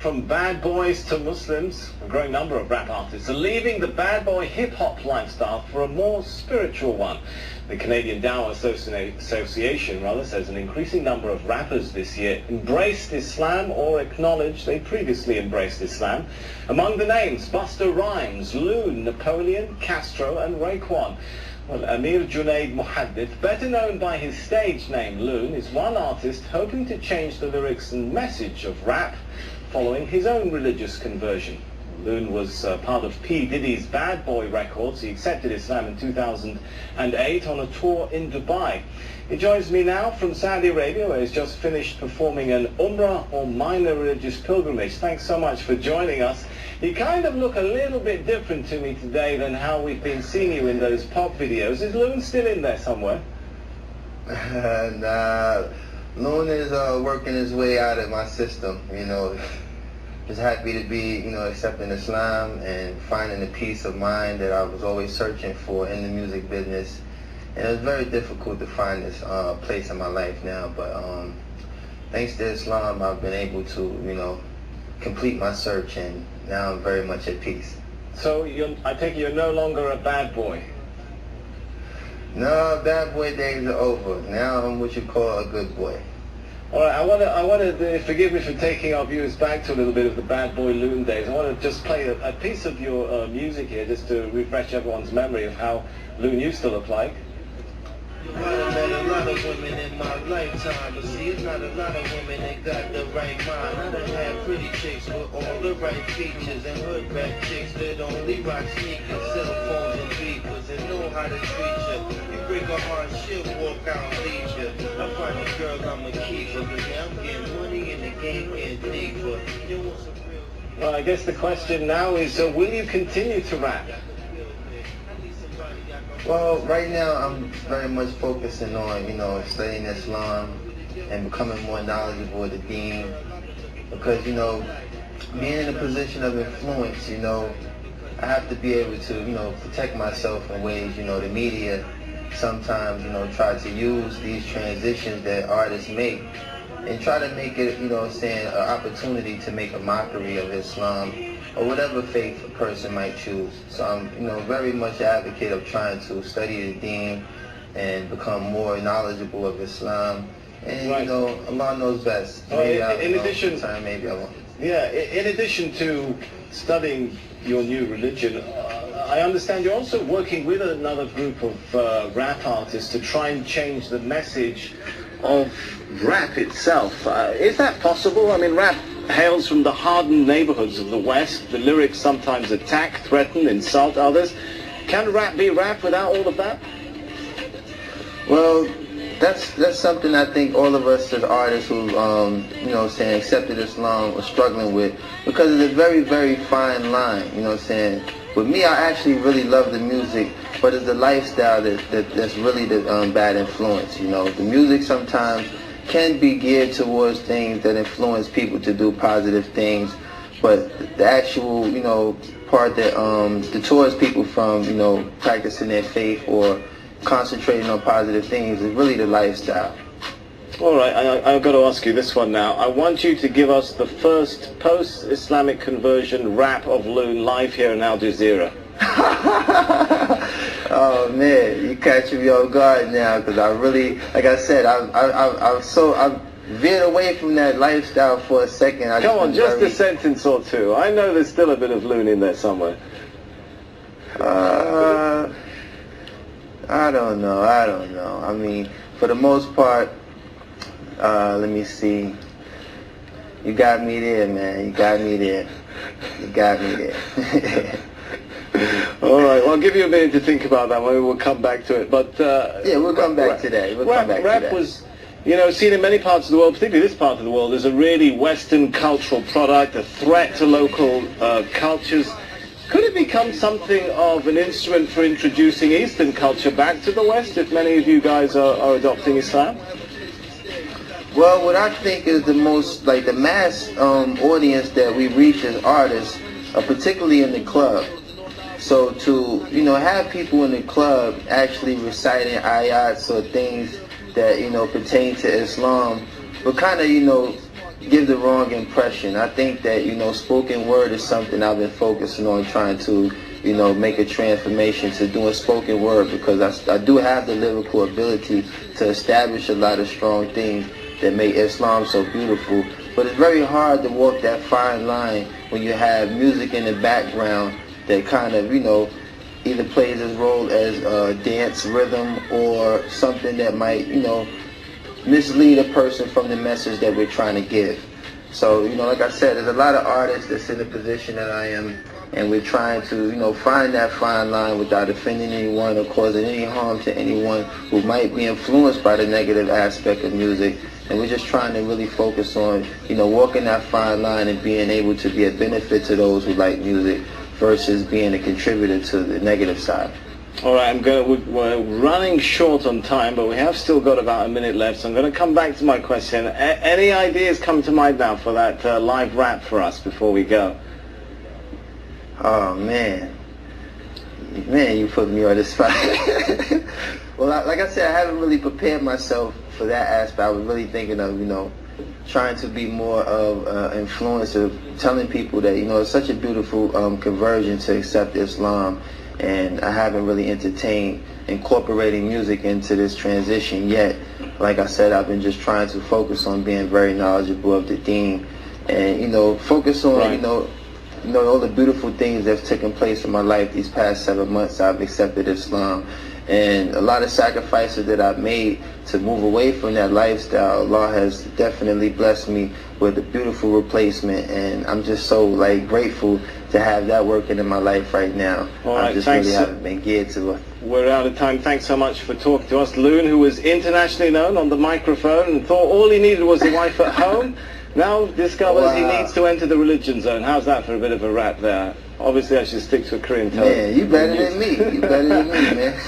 From bad boys to Muslims, a growing number of rap artists are leaving the bad boy hip-hop lifestyle for a more spiritual one. The Canadian Dawah Association says an increasing number of rappers this year embraced Islam or acknowledged they previously embraced Islam. Among the names, Busta Rhymes, Loon, Napoleon, Castro and Raekwon. Well, Amir Junaid Muhaddith, better known by his stage name Loon, is one artist hoping to change the lyrics and message of rap following his own religious conversion. Loon was part of P. Diddy's Bad Boy Records. He accepted Islam in 2008 on a tour in Dubai. He joins me now from Saudi Arabia, where he's just finished performing an Umrah or minor religious pilgrimage. Thanks so much for joining us. You kind of look a little bit different to me today than how we've been seeing you in those pop videos. Is Loon still in there somewhere? Nah, Loon is working his way out of my system, you know. Just happy to be, you know, accepting Islam and finding the peace of mind that I was always searching for in the music business. And it was very difficult to find this place in my life now, but thanks to Islam, I've been able to, you know, complete my search, and now I'm very much at peace. So I take it you're no longer a bad boy? No, bad boy days are over. Now I'm what you call a good boy. All right, I want to forgive me for taking our viewers back to a little bit of the Bad Boy Loon days. I want to just play a piece of your music here, just to refresh everyone's memory of how Loon used to look like. I met a lot of women in my lifetime, but see, it's not a lot of women that got the right mind. I done had pretty chicks with all the right features, and hood rat chicks that only rock sneakers, cell phones and beepers, and know how to treat you. You break a heart, she'll walk out and leave you. I find a girl, I'm a keeper, cause I'm getting money and the game getting deeper. You want some real... Well, I guess the question now is, will you continue to rap? Well, right now I'm very much focusing on, you know, studying Islam and becoming more knowledgeable of the deen, because, you know, being in a position of influence, you know, I have to be able to, you know, protect myself in ways, you know, the media sometimes, you know, try to use these transitions that artists make and try to make it, you know, saying an opportunity to make a mockery of Islam or whatever faith a person might choose. So I'm, you know, very much an advocate of trying to study the deen and become more knowledgeable of Islam. And, right. You know, Allah knows best. Maybe maybe I won't. Yeah, in addition to studying your new religion, I understand you're also working with another group of rap artists to try and change the message of rap itself. Is that possible? I mean, rap hails from the hardened neighborhoods of the West. The lyrics sometimes attack, threaten, insult others. Can rap be rap without all of that? Well, that's something I think all of us as artists who, you know, saying accepted Islam are struggling with, because it's a very, very fine line. You know, saying with me, I actually really love the music, but it's the lifestyle that's really the bad influence. You know, the music sometimes can be geared towards things that influence people to do positive things, but the actual, you know, part that deters people from, you know, practicing their faith or concentrating on positive things is really the lifestyle. All right, I've got to ask you this one now. I want you to give us the first post-Islamic conversion rap of Loon live here in Al Jazeera. Oh man, you catching me off guard now, because I really, like I said, I've veered away from that lifestyle for a second. Come on, just a sentence or two. I know there's still a bit of Loon in there somewhere. I don't know. I mean, for the most part, let me see. You got me there, man. You got me there. All right, well, I'll give you a minute to think about that. Maybe we'll come back to it. But yeah, we'll come back today. Rap was, you know, seen in many parts of the world, particularly this part of the world, as a really Western cultural product, a threat to local cultures. Could it become something of an instrument for introducing Eastern culture back to the West, if many of you guys are adopting Islam? Well, what I think is the most, like, the mass audience that we reach as artists, particularly in the club. So to, you know, have people in the club actually reciting ayats or things that, you know, pertain to Islam, but kind of, you know, give the wrong impression. I think that, you know, spoken word is something I've been focusing on, trying to, you know, make a transformation to doing spoken word, because I do have the lyrical ability to establish a lot of strong things that make Islam so beautiful. But it's very hard to walk that fine line when you have music in the background that kind of, you know, either plays its role as a dance rhythm or something that might, you know, mislead a person from the message that we're trying to give. So, you know, like I said, there's a lot of artists that's in the position that I am, and we're trying to, you know, find that fine line without offending anyone or causing any harm to anyone who might be influenced by the negative aspect of music. And we're just trying to really focus on, you know, walking that fine line and being able to be a benefit to those who like music versus being a contributor to the negative side. All right, we're running short on time, but we have still got about a minute left, so I'm going to come back to my question. Any ideas come to mind now for that live rap for us before we go? Oh, man, you put me on the spot. Well, like I said, I haven't really prepared myself for that aspect. I was really thinking of, you know, trying to be more of an influencer, telling people that, you know, it's such a beautiful conversion to accept Islam. And I haven't really entertained incorporating music into this transition yet. Like I said, I've been just trying to focus on being very knowledgeable of the deen, and, you know, focus on, right, you know, all the beautiful things that's taken place in my life these past 7 months. I've accepted Islam, and a lot of sacrifices that I've made to move away from that lifestyle, Allah has definitely blessed me with a beautiful replacement, and I'm just so, like, grateful to have that working in my life right now. All right, I just thanks. really haven't been geared to it. We're out of time. Thanks so much for talking to us. Loon, who was internationally known on the microphone and thought all he needed was a wife at home, now discovers he needs to enter the religion zone. How's that for a bit of a rap there? Obviously, I should stick to a Korean tone. Man, you better than me. You better than me, man.